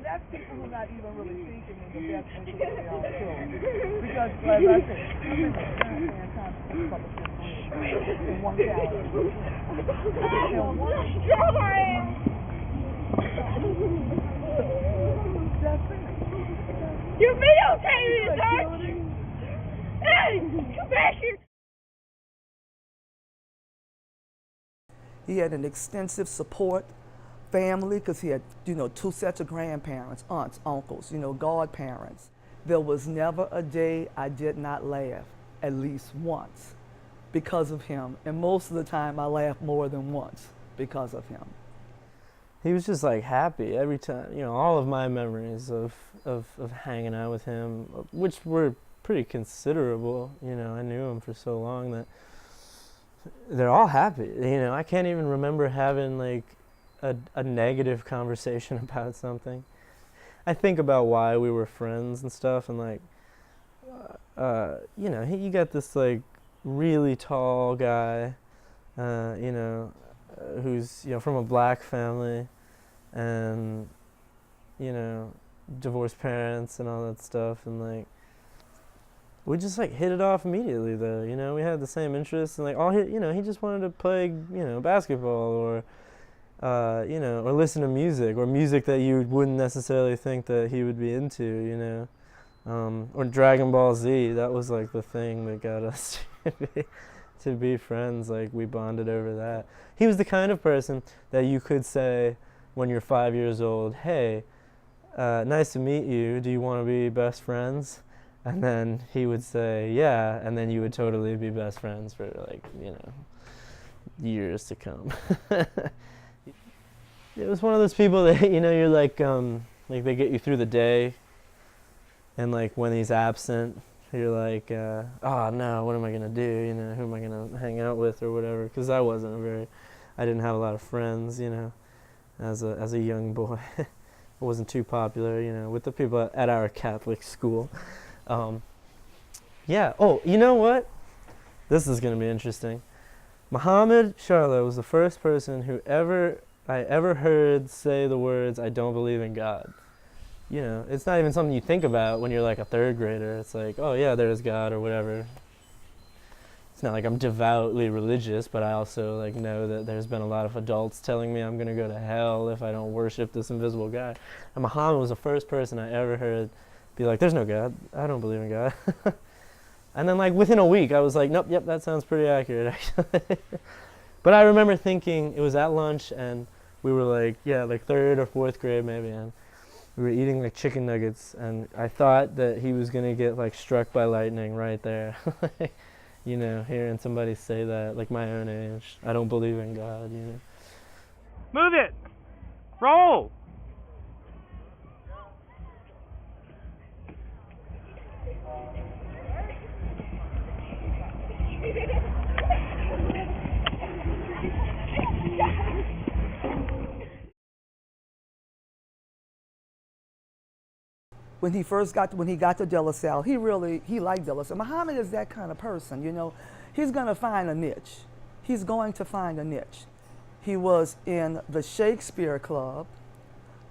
that's people who are not even really thinking in the best interest of their own children. Because, as I said, I'm in the Constitution Public School in one calendar. And one you videotape me, don't you? Hey, come back here. He had an extensive support family because he had, 2 sets of grandparents, aunts, uncles, godparents. There was never a day I did not laugh, at least once, because of him. And most of the time I laughed more than once because of him. He was just like happy every time, all of my memories of hanging out with him, which were pretty considerable, I knew him for so long that they're all happy. I can't even remember having like a negative conversation about something. I think about why we were friends and stuff, and like, you got this like really tall guy, who's from a black family, and divorced parents and all that stuff, and like we just like hit it off immediately though. We had the same interests, and like he just wanted to play basketball or or listen to music, or music that you wouldn't necessarily think that he would be into, or Dragon Ball Z. That was like the thing that got us to be friends. Like we bonded over that. He was the kind of person that you could say when you're 5 years old, hey, nice to meet you, do you want to be best friends? And then he would say, yeah, and then you would totally be best friends for like, years to come. It was one of those people that, you're like they get you through the day, and like when he's absent, you're like, oh no, what am I gonna do? Who am I gonna hang out with or whatever? Because I didn't have a lot of friends, as a young boy. I wasn't too popular, with the people at our Catholic school. Yeah. Oh, you know what? This is gonna be interesting. Mohamed Charlotte was the first person who I ever heard say the words, "I don't believe in God." It's not even something you think about when you're like a third grader. It's like, oh yeah, there's God or whatever. It's not like I'm devoutly religious, but I also like know that there's been a lot of adults telling me I'm gonna go to hell if I don't worship this invisible God. And Muhammad was the first person I ever heard be like, "There's no God. I don't believe in God." And then like within a week, I was like, "Nope, yep, that sounds pretty accurate actually." But I remember thinking, it was at lunch, and we were like, like 3rd or 4th grade maybe, and we were eating like chicken nuggets, and I thought that he was gonna get like struck by lightning right there. Hearing somebody say that, like my own age, I don't believe in God, Move it! Roll! When he got to De La Salle, he liked De La Salle. Muhammad is that kind of person, He's going to find a niche. He's going to find a niche. He was in the Shakespeare Club,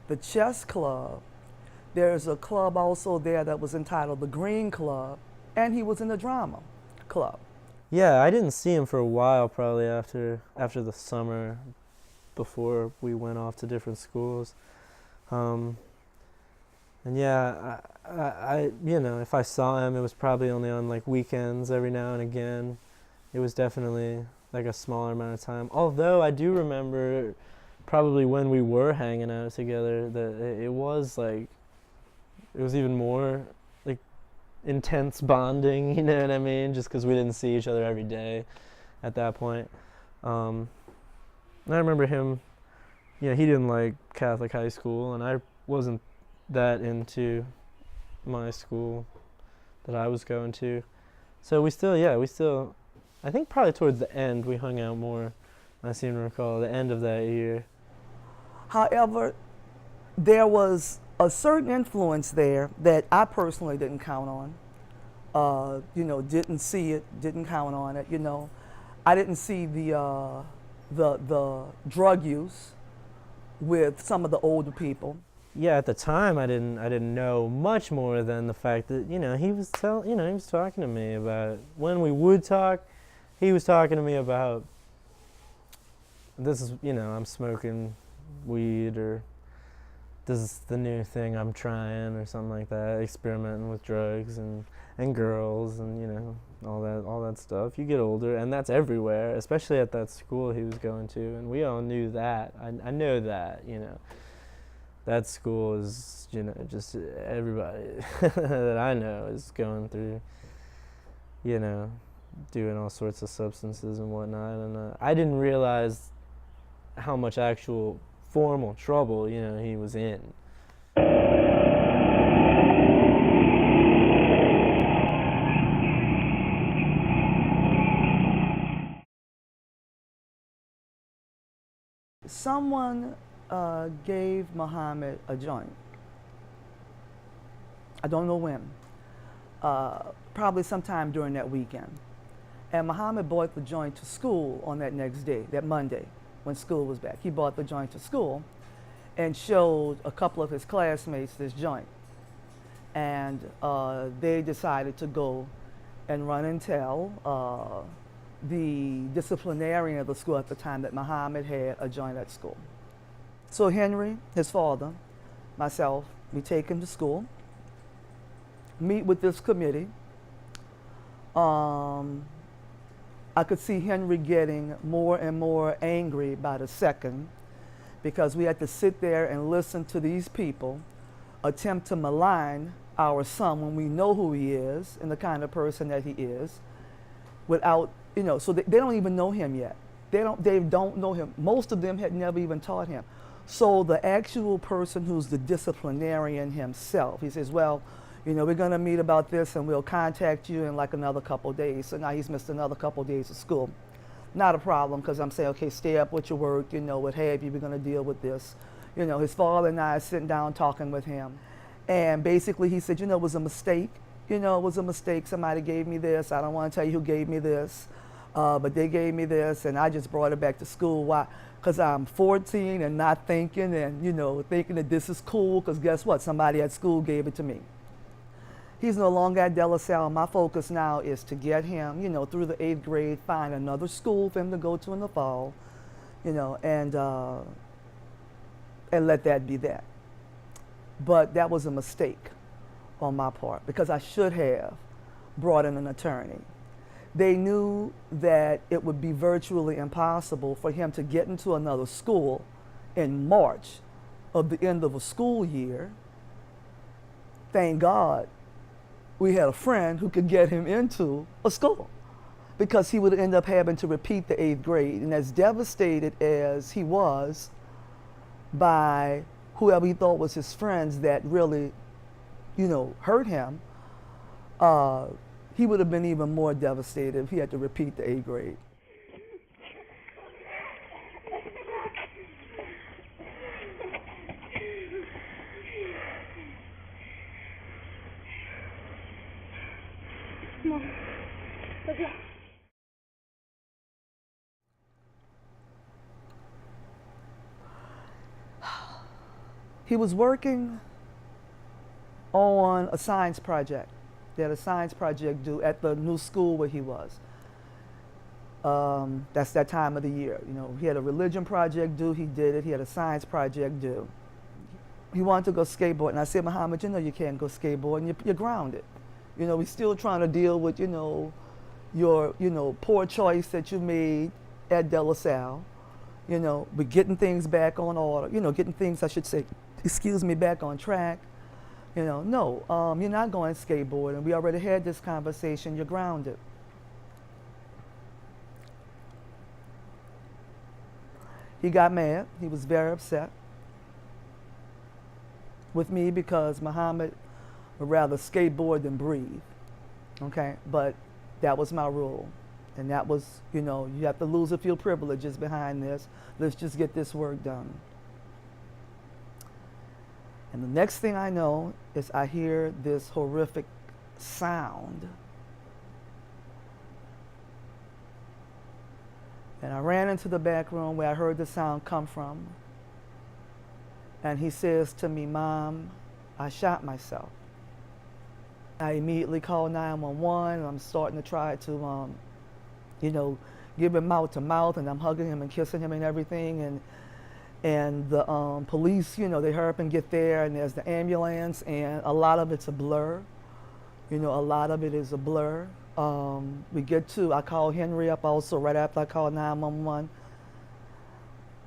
the Chess Club. There's a club also there that was entitled the Green Club, and he was in the Drama Club. Yeah, I didn't see him for a while, probably after the summer, before we went off to different schools. And yeah, I if I saw him, it was probably only on like weekends every now and again. It was definitely like a smaller amount of time. Although I do remember probably when we were hanging out together that it was even more like intense bonding, you know what I mean? Just because we didn't see each other every day at that point. And I remember him, he didn't like Catholic high school, and I wasn't that into my school that I was going to. So we still, I think probably towards the end we hung out more. I seem to recall the end of that year. However, there was a certain influence there that I personally didn't count on. Didn't see it, didn't count on it. I didn't see the drug use with some of the older people. yeah, at the time I didn't know much more than the fact that he was he was talking to me about when we would talk. He was talking to me about this is I'm smoking weed, or this is the new thing I'm trying, or something like that, experimenting with drugs and girls and all that stuff. You get older, and that's everywhere, especially at that school he was going to, and we all knew that. I know that that school is just everybody that I know is going through doing all sorts of substances and whatnot, and I didn't realize how much actual formal trouble he was in. Someone gave Mohamed a joint. I don't know when. Probably sometime during that weekend. And Mohamed brought the joint to school on that next day, that Monday, when school was back. He brought the joint to school and showed a couple of his classmates this joint. And they decided to go and run and tell the disciplinarian of the school at the time that Mohamed had a joint at school. So Henry, his father, myself, we take him to school, meet with this committee. I could see Henry getting more and more angry by the second, because we had to sit there and listen to these people attempt to malign our son when we know who he is and the kind of person that he is, without, so they don't even know him yet. They don't know him. Most of them had never even taught him. So the actual person who's the disciplinarian himself, he says, well, we're going to meet about this and we'll contact you in like another couple of days. So now he's missed another couple of days of school. Not a problem, because I'm saying, okay, stay up with your work, what have you, we're going to deal with this. His father and I are sitting down talking with him. And basically he said, it was a mistake. It was a mistake. Somebody gave me this. I don't want to tell you who gave me this, but they gave me this, and I just brought it back to school. Why? Because I'm 14 and not thinking, and thinking that this is cool, because guess what? Somebody at school gave it to me. He's no longer at De La Salle. My focus now is to get him, through the 8th grade, find another school for him to go to in the fall, and let that be that. But that was a mistake on my part, because I should have brought in an attorney. They knew that it would be virtually impossible for him to get into another school in March of the end of a school year. Thank God we had a friend who could get him into a school, because he would end up having to repeat the 8th grade. And as devastated as he was by whoever he thought was his friends that really, hurt him, he would have been even more devastated if he had to repeat the 8th grade. Come on. Let's go. He was working on a science project. They had a science project due at the new school where he was. That's that time of the year. He had a religion project due, he did it. He had a science project due. He wanted to go skateboard, and I said, Mohamed, you can't go skateboard, and you're grounded. We're still trying to deal with, your, poor choice that you made at De La Salle. But getting things back on order, getting things, I should say, back on track. No, you're not going skateboarding. We already had this conversation, you're grounded. He got mad, he was very upset with me, because Mohamed would rather skateboard than breathe, okay? But that was my rule. And that was, you have to lose a few privileges behind this. Let's just get this work done. And the next thing I know is I hear this horrific sound. And I ran into the back room where I heard the sound come from. And he says to me, "Mom, I shot myself." I immediately called 911, and I'm starting to try to, you know, give him mouth to mouth, and I'm hugging him and kissing him and everything. And the police, you know, they hurry up and get there, and there's the ambulance, and a lot of it's a blur. You know, a lot of it is a blur. I called Henry up also right after I called 911.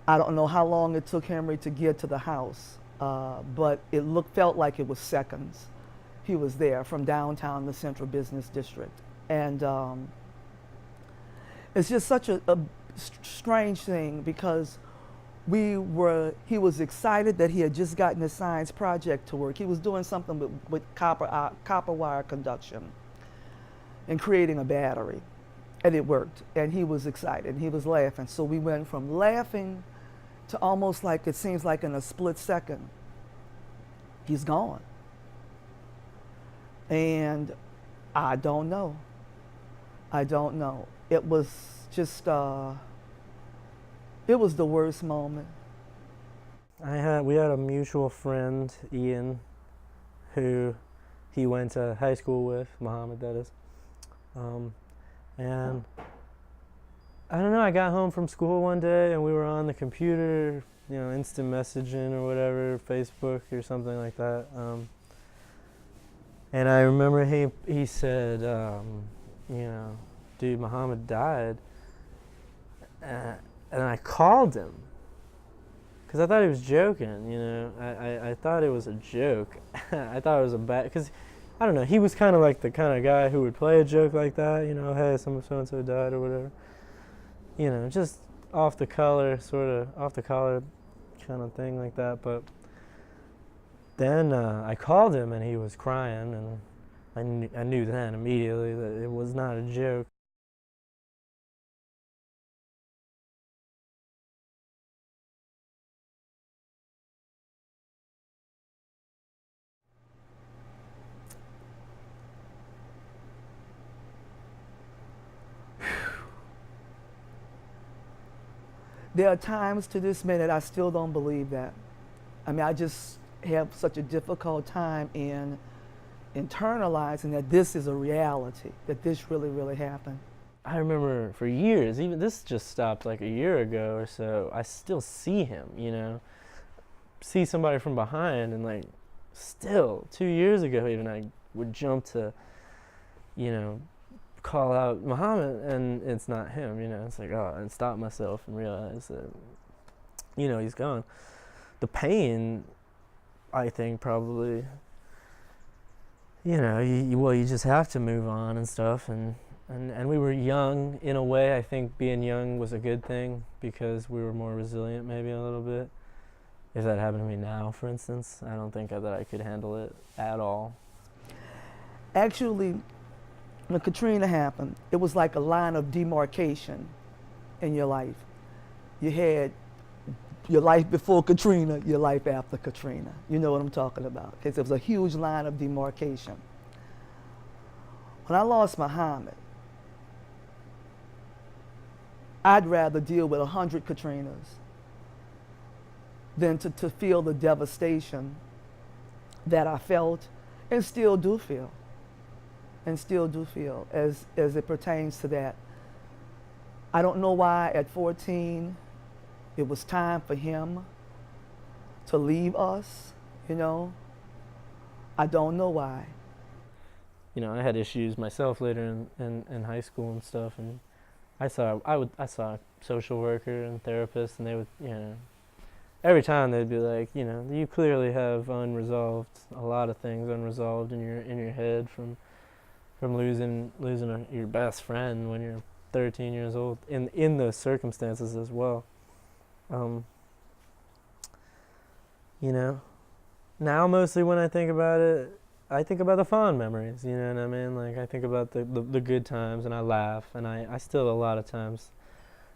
I don't know how long it took Henry to get to the house, but felt like it was seconds. He was there from downtown, the Central Business District. And it's just such a strange thing because he was excited that he had just gotten his science project to work. He was doing something with copper wire conduction and creating a battery, and it worked. And he was excited, and he was laughing. So we went from laughing to almost like it seems like in a split second, he's gone. And I don't know. It was just, it was the worst moment. We had a mutual friend, Ian, who he went to high school with, Mohamed that is. And I don't know, I got home from school one day and we were on the computer, you know, instant messaging or whatever, Facebook or something like that. And I remember he said, you know, dude, Mohamed died. And I called him because I thought he was joking, you know. I thought it was a joke. I thought it was because, I don't know, he was kind of like the kind of guy who would play a joke like that, you know, hey, so-and-so died or whatever. You know, just off the collar kind of thing like that. But then I called him and he was crying, and I knew then immediately that it was not a joke. There are times to this minute I still don't believe that. I mean, I just have such a difficult time in internalizing that this is a reality, that this really, really happened. I remember for years, even this just stopped like a year ago or so, I still see him, you know, see somebody from behind, and like still 2 years ago even I would jump to, you know, call out Mohamed and it's not him, you know. It's like, oh, and stop myself and realize that, you know, he's gone. The pain, I think, probably, you know, you just have to move on and stuff, and we were young in a way. I think being young was a good thing because we were more resilient maybe a little bit. If that happened to me now, for instance, I don't think that I could handle it at all. Actually, when Katrina happened, it was like a line of demarcation in your life. You had your life before Katrina, your life after Katrina. You know what I'm talking about, because it was a huge line of demarcation. When I lost Mohamed, I'd rather deal with 100 Katrinas than to feel the devastation that I felt and still do feel. As it pertains to that. I don't know why at 14 it was time for him to leave us, you know. I don't know why. You know, I had issues myself later in high school and stuff, and I saw a social worker and therapist, and they would, you know, every time they'd be like, you know, you clearly have a lot of things unresolved in your head from losing your best friend when you're 13 years old in those circumstances as well. You know, now mostly when I think about it, I think about the fond memories, you know what I mean? Like, I think about the good times, and I laugh, and I still a lot of times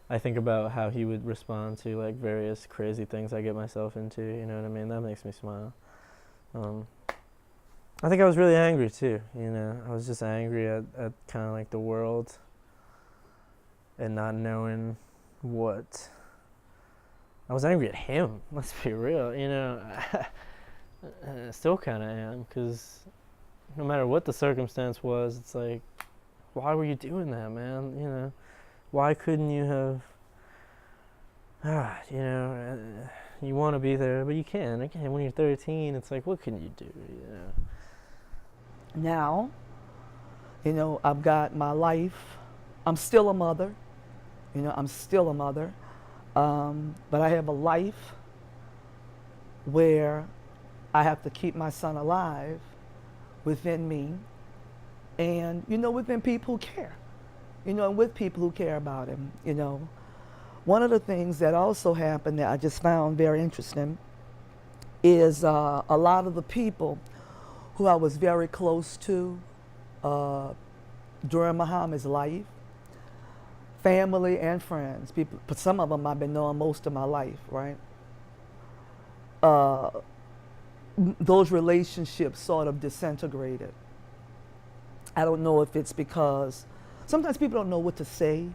I think about how he would respond to like various crazy things I get myself into, you know what I mean? That makes me smile. I think I was really angry too, you know. I was just angry at kind of like the world and not knowing what I was angry at him. Let's be real, you know. I still kind of am, because no matter what the circumstance was, it's like, why were you doing that, man? You know, why couldn't you have? You know, you want to be there, but you can't. Again, when you're 13, it's like, what can you do? You know. Now, you know, I've got my life. I'm still a mother. You know, I'm still a mother. But I have a life where I have to keep my son alive within me and, you know, within people who care. You know, and with people who care about him, you know. One of the things that also happened that I just found very interesting is a lot of the people who I was very close to during Muhammad's life, family and friends, people, but some of them I've been knowing most of my life, right? Those relationships sort of disintegrated. I don't know if it's because sometimes people don't know what to say.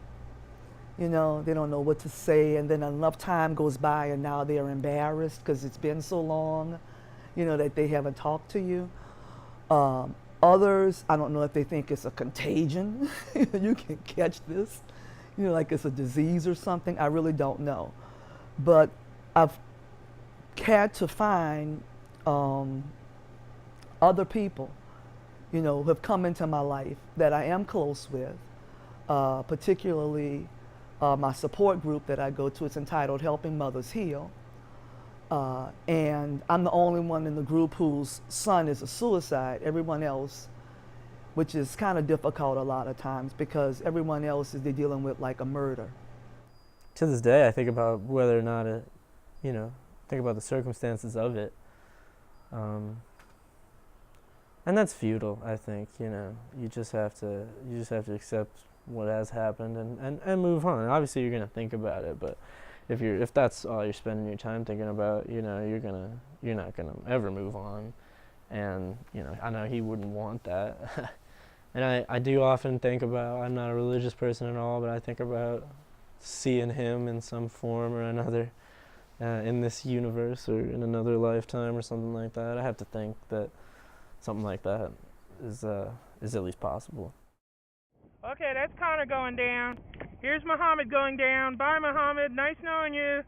You know, they don't know what to say, and then enough time goes by and now they're embarrassed because it's been so long, you know, that they haven't talked to you. Others, I don't know if they think it's a contagion. You can catch this, you know, like it's a disease or something. I really don't know. But I've had to find other people, you know, who have come into my life that I am close with, particularly my support group that I go to. It's entitled Helping Mothers Heal. And I'm the only one in the group whose son is a suicide. Everyone else, which is kind of difficult a lot of times because everyone else is they're dealing with like a murder. To this day, I think about whether or not it, you know, think about the circumstances of it. And that's futile, I think, you know. You just have to accept what has happened and move on. Obviously you're gonna think about it, but if that's all you're spending your time thinking about, you know, you're not gonna ever move on. And, you know, I know he wouldn't want that. And I do often think about, I'm not a religious person at all, but I think about seeing him in some form or another in this universe or in another lifetime or something like that. I have to think that something like that is at least possible. Okay, that's Connor going down. Here's Mohamed going down. Bye, Mohamed. Nice knowing you.